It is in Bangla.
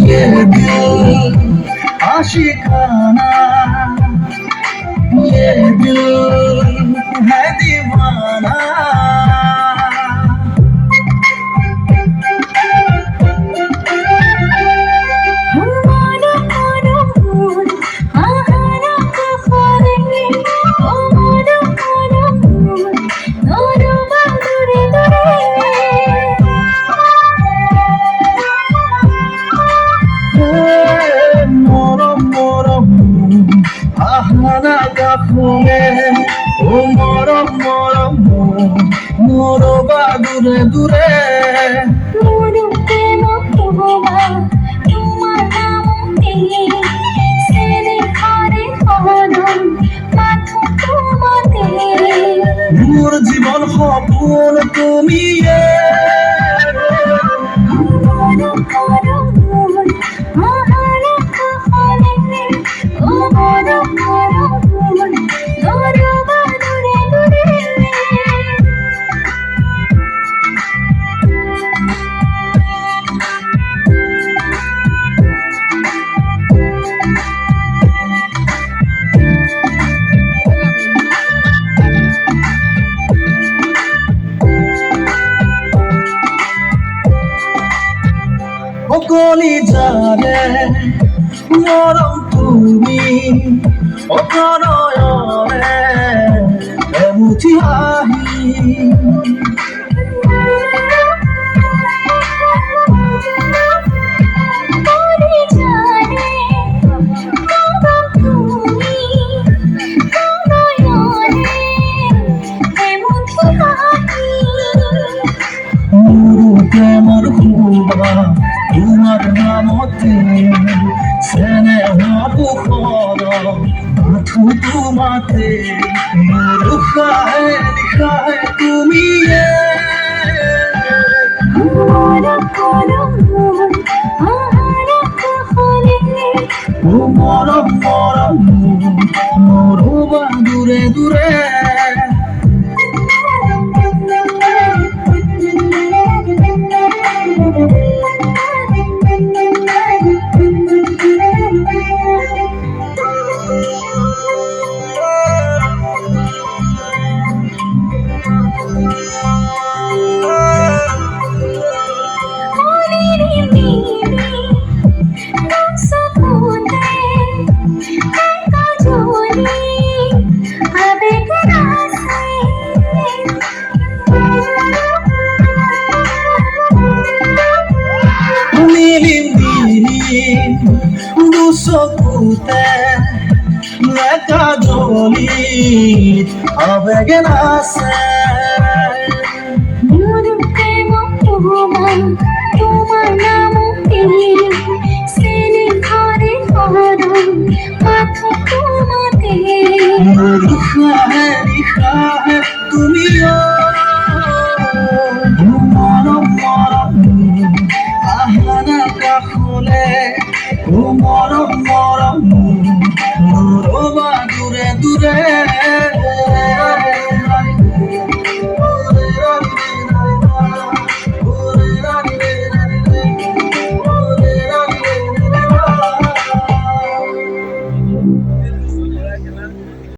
ये दिल आशिकाना, ये दिल है दीवाना। ও মরম মরম মোরবা দূরে দূরে। মোর জীবন সপোন তুমি কলি জানে মরম তুমি ও নয়নে এমুঠি হাহি। প্রেমর খুবা তোমার নামতে স্নেহর উখর মাথু তোমাতে লিখা হে তুমি ও মরম মরম মোরবা দূরে দূরে। Dusokute leka joli abege nase muruke mokuman tumar namote sene khare horon mathu tumate likha hai tumi morom morom ahana ka khole ও মরম মরম মোরবা দূরে দূরে।